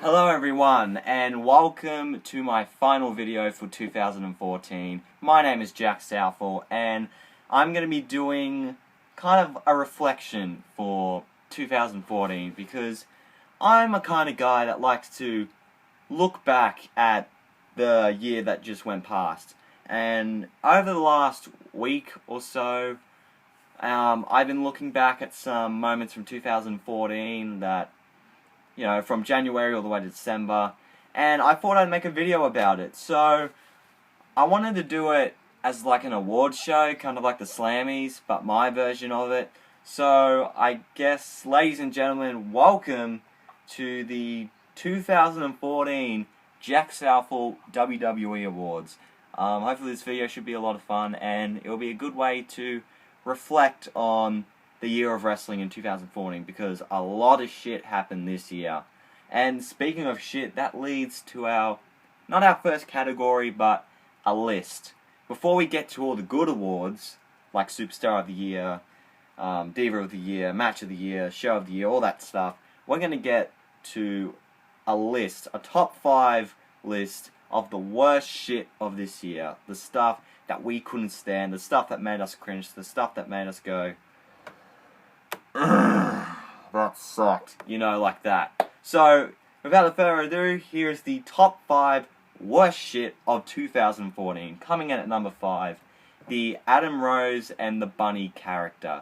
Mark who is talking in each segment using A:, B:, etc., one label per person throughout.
A: Hello everyone, and welcome to my final video for 2014. My name is Jack Southall, and I'm going to be doing kind of a reflection for 2014, because I'm a kind of guy that likes to look back at the year that just went past. And over the last week or so, I've been looking back at some moments from 2014 that, you know, from January all the way to December, and I thought I'd make a video about it. So, I wanted to do it as like an awards show, kind of like the Slammies, but my version of it. So, I guess, ladies and gentlemen, welcome to the 2014 Jack Southall WWE Awards. Hopefully this video should be a lot of fun, and it'll be a good way to reflect on the year of wrestling in 2014, because a lot of shit happened this year. And speaking of shit, that leads to our, not our first category, but a list. Before we get to all the good awards, like Superstar of the Year, Diva of the Year, Match of the Year, Show of the Year, all that stuff, we're going to get to a list, a top 5 list of the worst shit of this year. The stuff that we couldn't stand, the stuff that made us cringe, the stuff that made us go, that sucked. You know, like that. So, without further ado, here's the top 5 worst shit of 2014. Coming in at number 5, the Adam Rose and the Bunny character.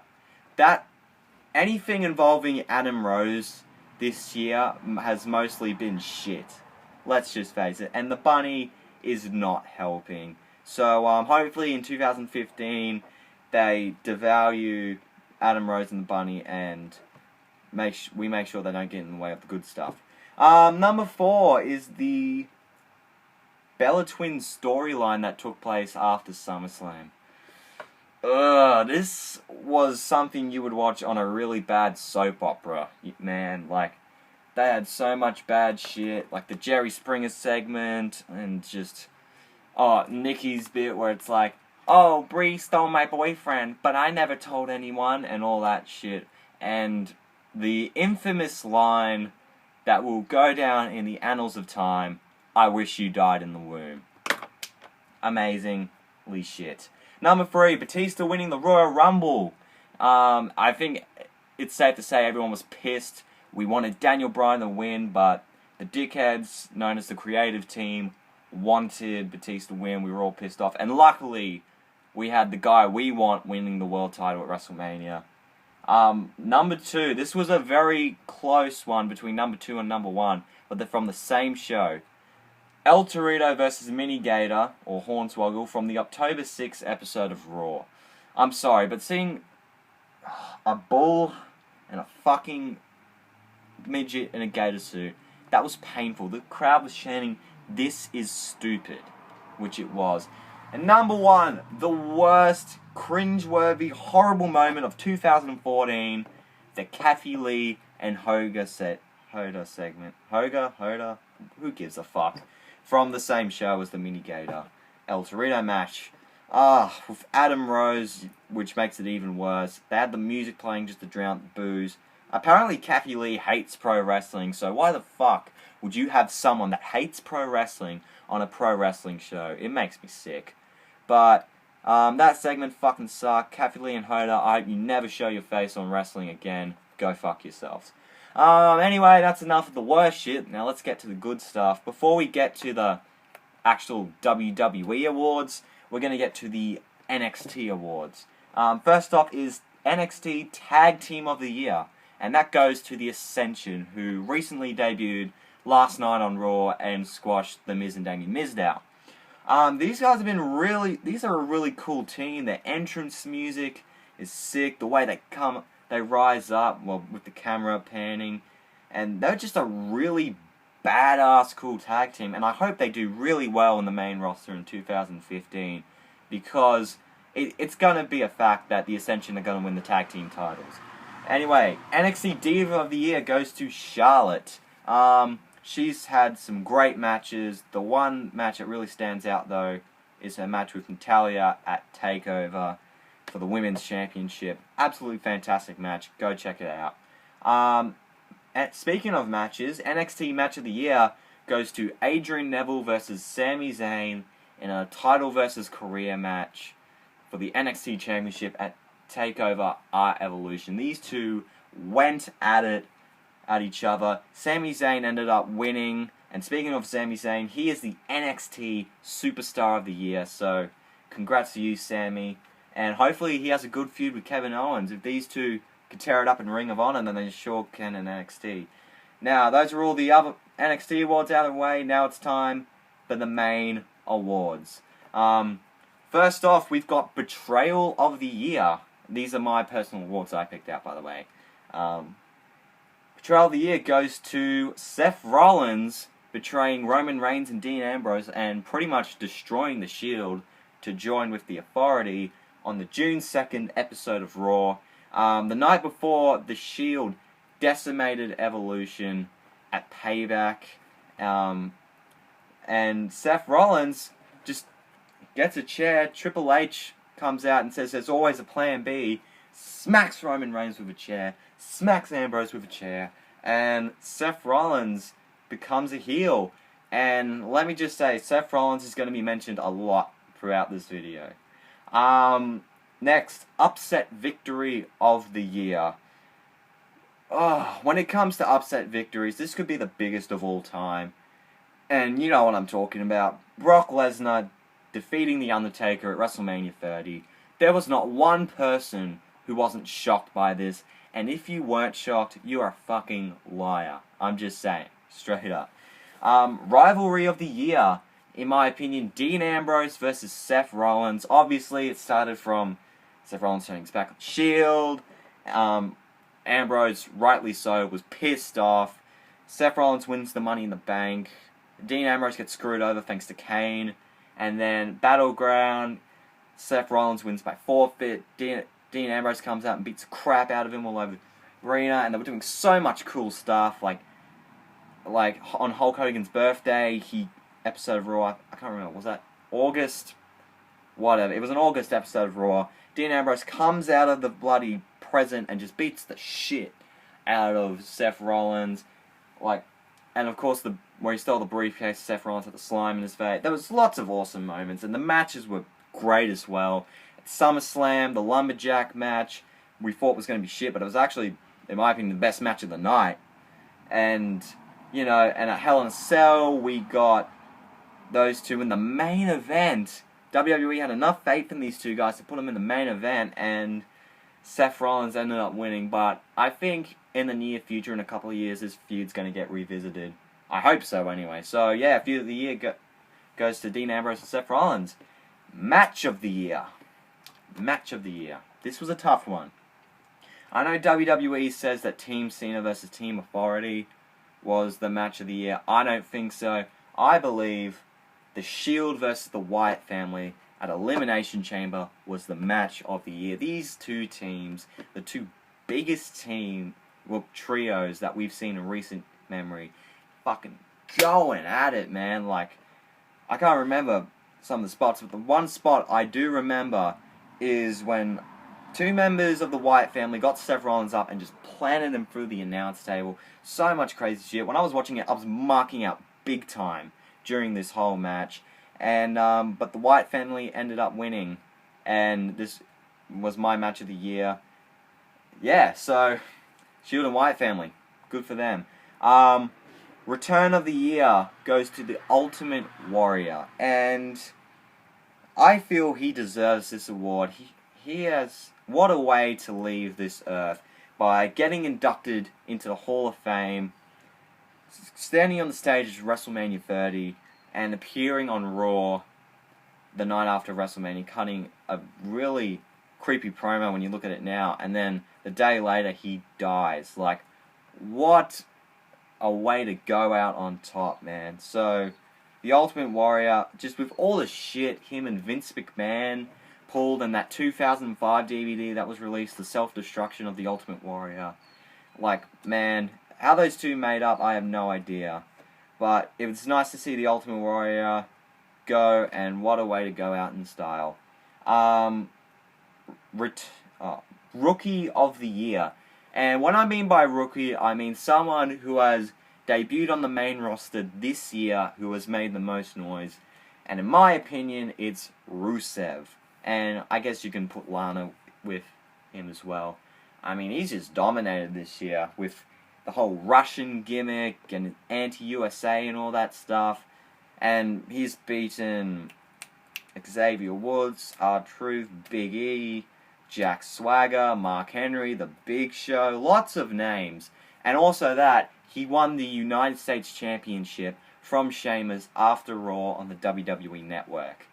A: Anything involving Adam Rose this year has mostly been shit. Let's just face it. And the Bunny is not helping. So, hopefully in 2015, they devalue Adam Rose and the Bunny, and we make sure they don't get in the way of the good stuff. Number 4 is the Bella Twins storyline that took place after SummerSlam. This was something you would watch on a really bad soap opera. Man, like, they had so much bad shit, like the Jerry Springer segment, and just, Nikki's bit where it's like, oh, Brie stole my boyfriend, but I never told anyone, and all that shit. And the infamous line that will go down in the annals of time, I wish you died in the womb. Amazingly shit. Number 3, Batista winning the Royal Rumble. I think it's safe to say everyone was pissed. We wanted Daniel Bryan to win, but the dickheads, known as the creative team, wanted Batista to win. We were all pissed off, and luckily, we had the guy we want winning the world title at WrestleMania. Number 2, this was a very close one between number 2 and number 1, but they're from the same show. El Torito versus Mini Gator, or Hornswoggle, from the October 6th episode of Raw. I'm sorry, but seeing a bull and a fucking midget in a gator suit, that was painful. The crowd was chanting, "This is stupid," which it was. And number 1, the worst, cringeworthy, horrible moment of 2014, the Kathie Lee and Hoda segment. Hoda? Who gives a fuck? From the same show as the Mini Gator El Torito match. With Adam Rose, which makes it even worse. They had the music playing just to drown the booze. Apparently Kathie Lee hates pro wrestling, so why the fuck would you have someone that hates pro wrestling on a pro wrestling show? It makes me sick. But, that segment fucking sucked. Kathie Lee and Hoda, I hope you never show your face on wrestling again. Go fuck yourselves. Anyway, that's enough of the worst shit. Now let's get to the good stuff. Before we get to the actual WWE awards, we're going to get to the NXT awards. First off is NXT Tag Team of the Year. And that goes to the Ascension, who recently debuted last night on Raw and squashed The Miz and Damien Mizdow. These guys have been these are a really cool team. Their entrance music is sick. The way they rise up, well, with the camera panning. And they're just a really badass, cool tag team. And I hope they do really well in the main roster in 2015. Because it's going to be a fact that the Ascension are going to win the tag team titles. Anyway, NXT Diva of the Year goes to Charlotte. She's had some great matches. The one match that really stands out, though, is her match with Natalya at Takeover for the Women's Championship. Absolutely fantastic match. Go check it out. speaking of matches, NXT Match of the Year goes to Adrian Neville versus Sami Zayn in a title versus career match for the NXT Championship at Takeover Evolution. These two went at each other. Sami Zayn ended up winning. And speaking of Sami Zayn, he is the NXT Superstar of the Year. So, congrats to you, Sami. And hopefully he has a good feud with Kevin Owens. If these two can tear it up in Ring of Honor, then they sure can in NXT. Now, those are all the other NXT awards out of the way. Now it's time for the main awards. First off, we've got Betrayal of the Year. These are my personal awards I picked out, by the way. Betrayal of the Year goes to Seth Rollins betraying Roman Reigns and Dean Ambrose and pretty much destroying the Shield to join with the Authority on the June 2nd episode of Raw. The night before, the Shield decimated Evolution at Payback. And Seth Rollins just gets a chair. Triple H comes out and says there's always a plan B. Smacks Roman Reigns with a chair. Smacks Ambrose with a chair. And Seth Rollins becomes a heel. And let me just say, Seth Rollins is going to be mentioned a lot throughout this video. Next, upset victory of the year. When it comes to upset victories, this could be the biggest of all time. And you know what I'm talking about. Brock Lesnar defeating The Undertaker at WrestleMania 30. There was not one person who wasn't shocked by this. And if you weren't shocked, you are a fucking liar. I'm just saying. Straight up. Rivalry of the year. In my opinion, Dean Ambrose versus Seth Rollins. Obviously, it started from Seth Rollins turning his back on Shield. Ambrose, rightly so, was pissed off. Seth Rollins wins the Money in the Bank. Dean Ambrose gets screwed over thanks to Kane. And then Battleground, Seth Rollins wins by forfeit. Dean Ambrose comes out and beats the crap out of him all over the arena. And they were doing so much cool stuff. Like on Hulk Hogan's birthday, episode of Raw, I can't remember, was that August? Whatever. It was an August episode of Raw. Dean Ambrose comes out of the bloody present and just beats the shit out of Seth Rollins. And of course, where he stole the briefcase, Seth Rollins had the slime in his face. There was lots of awesome moments, and the matches were great as well. At SummerSlam, the Lumberjack match, we thought was going to be shit, but it was actually, in my opinion, the best match of the night. And, and at Hell in a Cell, we got those two in the main event. WWE had enough faith in these two guys to put them in the main event, and Seth Rollins ended up winning. But I think in the near future, in a couple of years, this feud's going to get revisited. I hope so, anyway. So, yeah, feud of the year goes to Dean Ambrose and Seth Rollins. Match of the year. Match of the year. This was a tough one. I know WWE says that Team Cena versus Team Authority was the match of the year. I don't think so. I believe the Shield versus the Wyatt family at Elimination Chamber was the match of the year. These two teams, the two biggest trios that we've seen in recent memory, fucking going at it, man. I can't remember some of the spots, but the one spot I do remember is when two members of the Wyatt family got Seth Rollins up and just planted him through the announce table. So much crazy shit. When I was watching it, I was marking out big time during this whole match. And but the Wyatt family ended up winning, and this was my match of the year. Yeah, so Shield and Wyatt family, good for them. Return of the year goes to the Ultimate Warrior, and I feel he deserves this award. He has, what a way to leave this earth by getting inducted into the Hall of Fame, standing on the stage at WrestleMania 30, and appearing on Raw the night after WrestleMania, cutting a really creepy promo when you look at it now, and then the day later he dies. What a way to go out on top, man. So, the Ultimate Warrior, just with all the shit him and Vince McMahon pulled in that 2005 DVD that was released, The Self-Destruction of the Ultimate Warrior. Man, how those two made up, I have no idea. But it was nice to see the Ultimate Warrior go, and what a way to go out in style. Rookie of the Year. And what I mean by rookie, I mean someone who has debuted on the main roster this year, who has made the most noise. And in my opinion, it's Rusev. And I guess you can put Lana with him as well. I mean, he's just dominated this year with the whole Russian gimmick and anti-USA and all that stuff. And he's beaten Xavier Woods, R-Truth, Big E, Jack Swagger, Mark Henry, The Big Show, lots of names. And also that, he won the United States Championship from Sheamus after Raw on the WWE Network.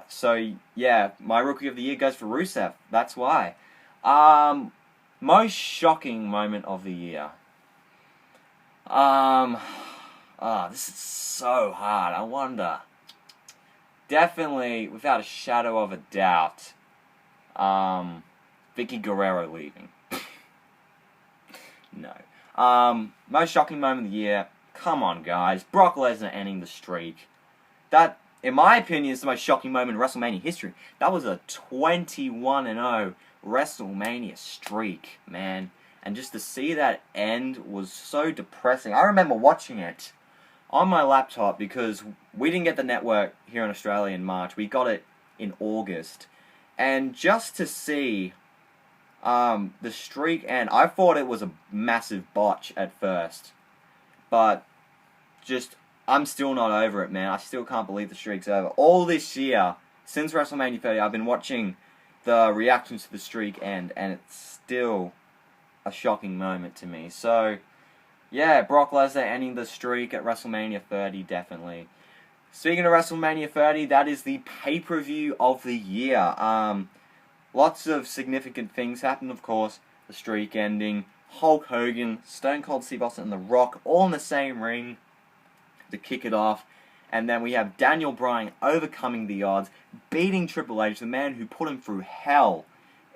A: So, yeah, my Rookie of the Year goes for Rusev. That's why. Most shocking moment of the year. This is so hard. I wonder. Definitely, without a shadow of a doubt, Vicky Guerrero leaving. No. Most shocking moment of the year. Come on, guys. Brock Lesnar ending the streak. That, in my opinion, is the most shocking moment in WrestleMania history. That was a 21-0 WrestleMania streak, man. And just to see that end was so depressing. I remember watching it on my laptop because we didn't get the network here in Australia in March. We got it in August. And just to see the streak end, I thought it was a massive botch at first. But I'm still not over it, man. I still can't believe the streak's over. All this year, since WrestleMania 30, I've been watching the reactions to the streak end, and it's still a shocking moment to me. So, yeah, Brock Lesnar ending the streak at WrestleMania 30, definitely. Speaking of WrestleMania 30, that is the pay-per-view of the year. Lots of significant things happened, of course. The streak ending, Hulk Hogan, Stone Cold Steve Austin, and The Rock all in the same ring to kick it off. And then we have Daniel Bryan overcoming the odds, beating Triple H, the man who put him through hell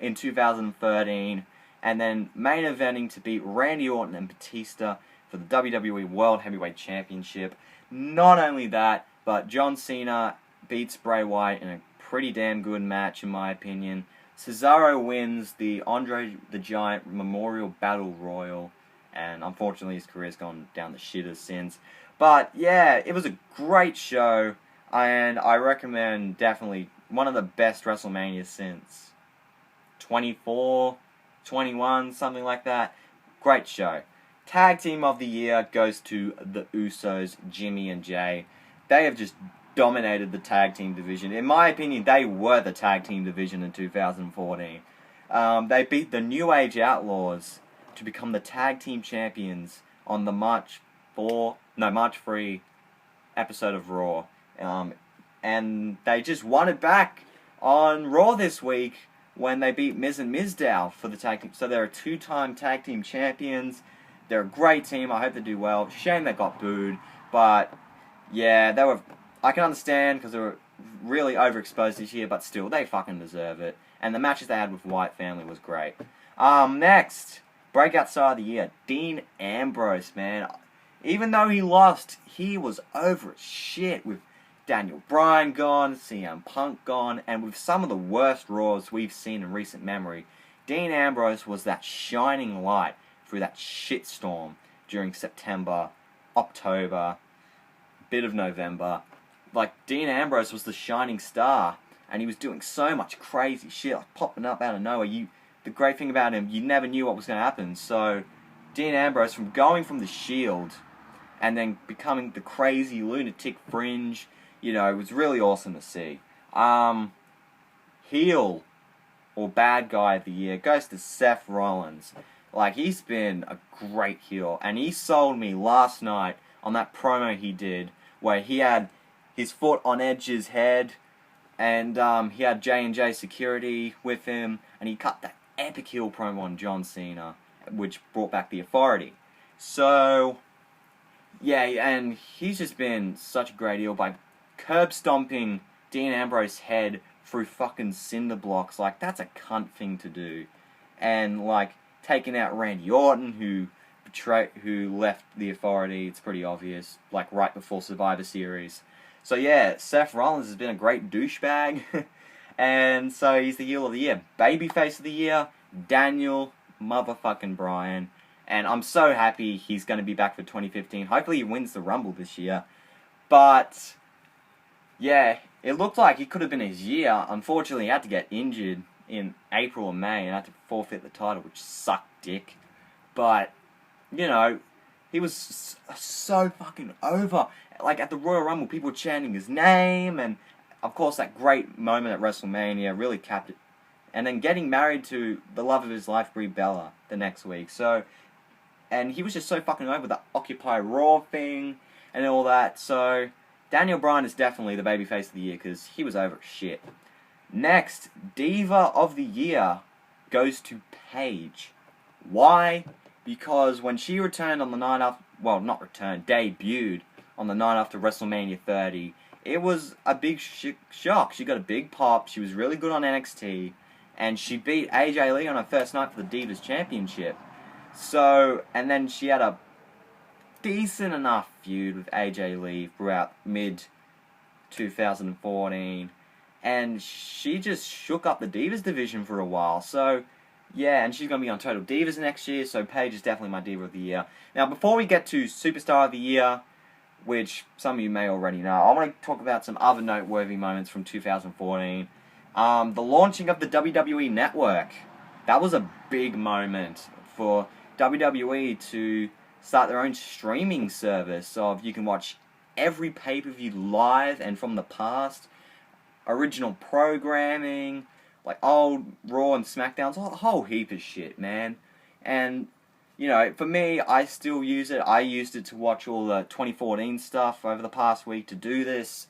A: in 2013. And then main eventing to beat Randy Orton and Batista for the WWE World Heavyweight Championship. Not only that, but John Cena beats Bray Wyatt in a pretty damn good match, in my opinion. Cesaro wins the Andre the Giant Memorial Battle Royal, and unfortunately his career's gone down the shitter since. But yeah, it was a great show, and I recommend definitely one of the best WrestleManias since 24, 21, something like that. Great show. Tag Team of the Year goes to the Usos, Jimmy and Jay. They have just dominated the tag team division. In my opinion, they were the tag team division in 2014. They beat the New Age Outlaws to become the tag team champions on the March 3 episode of Raw. And they just won it back on Raw this week when they beat Miz and Mizdow for the tag team. So they're a two-time tag team champions. They're a great team. I hope they do well. Shame they got booed. But, yeah, I can understand because they were really overexposed this year, but still, they fucking deserve it. And the matches they had with Wyatt family was great. Next, Breakout Star of the Year, Dean Ambrose, man. Even though he lost, he was over as shit with Daniel Bryan gone, CM Punk gone, and with some of the worst Raws we've seen in recent memory. Dean Ambrose was that shining light through that shitstorm during September, October, bit of November. Like, Dean Ambrose was the shining star, and he was doing so much crazy shit, like popping up out of nowhere. The great thing about him, you never knew what was going to happen. So, Dean Ambrose, from going from the Shield, and then becoming the crazy lunatic fringe, it was really awesome to see. Heel, or bad guy of the year, goes to Seth Rollins. Like, he's been a great heel, and he sold me last night on that promo he did, where he had his foot on Edge's head, and he had J&J security with him, and he cut that epic heel promo on John Cena, which brought back the Authority. So, yeah, and he's just been such a great heel by curb stomping Dean Ambrose's head through fucking cinder blocks. Like, that's a cunt thing to do. And, like, taking out Randy Orton, who left the Authority, it's pretty obvious, like, right before Survivor Series. So, yeah, Seth Rollins has been a great douchebag, and so he's the heel of the year. Babyface of the year, Daniel motherfucking Bryan. And I'm so happy he's going to be back for 2015. Hopefully he wins the Rumble this year. But, yeah, it looked like it could have been his year. Unfortunately, he had to get injured in April or May and had to forfeit the title, which sucked dick. But, you know, he was so fucking over. Like, at the Royal Rumble, people were chanting his name, and, of course, that great moment at WrestleMania really capped it. And then getting married to the love of his life, Brie Bella, the next week. So, and he was just so fucking over the Occupy Raw thing and all that. So, Daniel Bryan is definitely the babyface of the year because he was over shit. Next, Diva of the Year goes to Paige. Why? Because when she returned on the night after, well, not returned, debuted on the night after WrestleMania 30, it was a big shock. She got a big pop. She was really good on NXT. And she beat AJ Lee on her first night for the Divas Championship. So, and then she had a decent enough feud with AJ Lee throughout mid-2014. And she just shook up the Divas division for a while. So, yeah, and she's going to be on Total Divas next year. So, Paige is definitely my Diva of the Year. Now, before we get to Superstar of the Year, which some of you may already know, I want to talk about some other noteworthy moments from 2014. The launching of the WWE Network. That was a big moment for WWE to start their own streaming service of you can watch every pay-per-view live and from the past, original programming, like old Raw and SmackDowns, a whole heap of shit, man. And, you know, for me, I still use it. I used it to watch all the 2014 stuff over the past week to do this.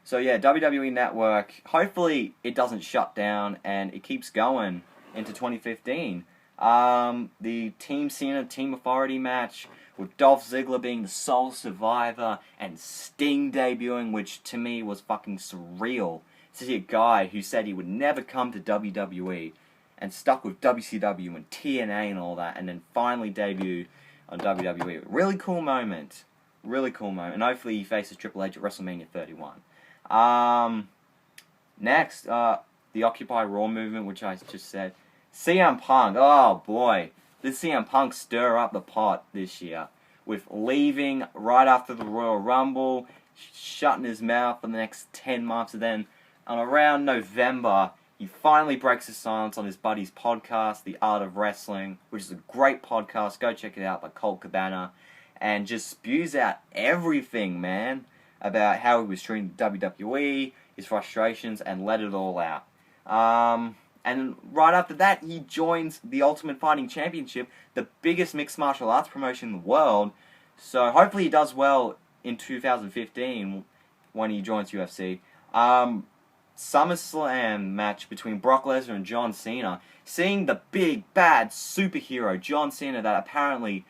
A: So yeah, WWE Network, hopefully it doesn't shut down and it keeps going into 2015. The Team Cena, Team Authority match with Dolph Ziggler being the sole survivor and Sting debuting, which to me was fucking surreal. To see a guy who said he would never come to WWE and stuck with WCW and TNA and all that and then finally debuted on WWE. Really cool moment. Really cool moment. And hopefully he faces Triple H at WrestleMania 31. Next, the Occupy Raw movement, which I just said. CM Punk, oh boy, did CM Punk stir up the pot this year with leaving right after the Royal Rumble, shutting his mouth for the next 10 months, and then on around November, he finally breaks his silence on his buddy's podcast, The Art of Wrestling, which is a great podcast. Go check it out by Colt Cabana, and just spews out everything, man, about how he was treating WWE, his frustrations, and let it all out. And right after that, he joins the Ultimate Fighting Championship, the biggest mixed martial arts promotion in the world. So hopefully he does well in 2015 when he joins UFC. SummerSlam match between Brock Lesnar and John Cena. Seeing the big, bad superhero John Cena that apparently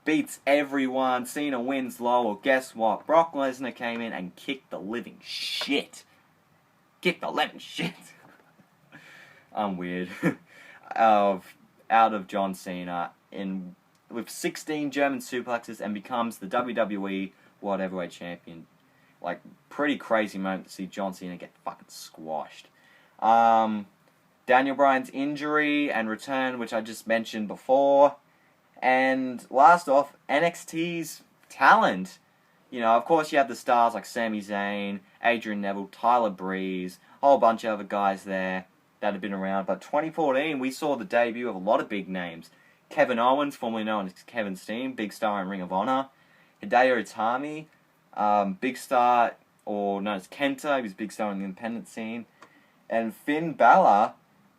A: beats everyone. Cena wins low. Well, guess what? Brock Lesnar came in and kicked the living shit. Kicked the living shit. I'm weird. out of John Cena with 16 German suplexes and becomes the WWE World Heavyweight Champion. Like, pretty crazy moment to see John Cena get fucking squashed. Daniel Bryan's injury and return, which I just mentioned before. And last off, NXT's talent. You know, of course you have the stars like Sami Zayn, Adrian Neville, Tyler Breeze, a whole bunch of other guys there that have been around. But 2014, we saw the debut of a lot of big names. Kevin Owens, formerly known as Kevin Steen, big star in Ring of Honor. Hideo Itami, big star, or known as Kenta, he was a big star in the independent scene. And Finn Balor,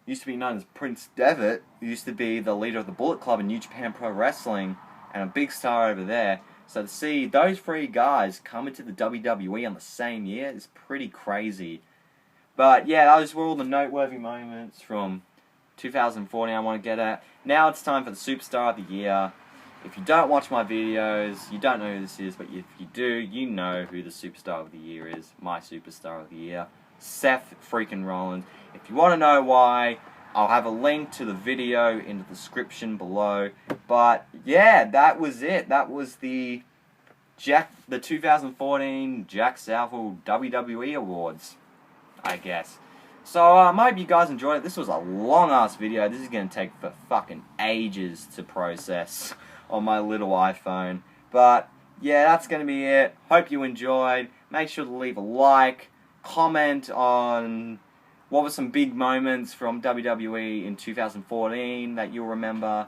A: used to be known as Prince Devitt, who used to be the leader of the Bullet Club in New Japan Pro Wrestling, and a big star over there. So to see those three guys come into the WWE on the same year is pretty crazy. But yeah, those were all the noteworthy moments from 2014 I want to get at. Now it's time for the Superstar of the Year. If you don't watch my videos, you don't know who this is, but if you do, you know who the Superstar of the Year is. My Superstar of the Year, Seth freaking Rollins. If you want to know why, I'll have a link to the video in the description below. But yeah, that was it. That was the 2014 Jack Southall WWE Awards, I guess. So, I hope you guys enjoyed it. This was a long-ass video. This is going to take for fucking ages to process on my little iPhone. But, yeah, that's going to be it. Hope you enjoyed. Make sure to leave a like. Comment on what were some big moments from WWE in 2014 that you'll remember.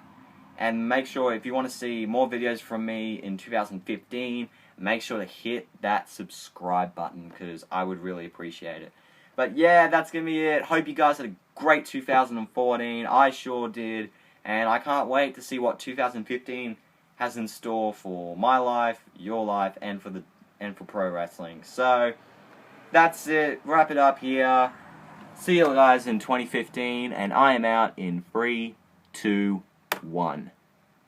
A: And make sure, if you want to see more videos from me in 2015, make sure to hit that subscribe button, because I would really appreciate it. But yeah, that's going to be it. Hope you guys had a great 2014. I sure did. And I can't wait to see what 2015 has in store for my life, your life, and for pro wrestling. So, that's it. Wrap it up here. See you guys in 2015. And I am out in 3, 2, 1.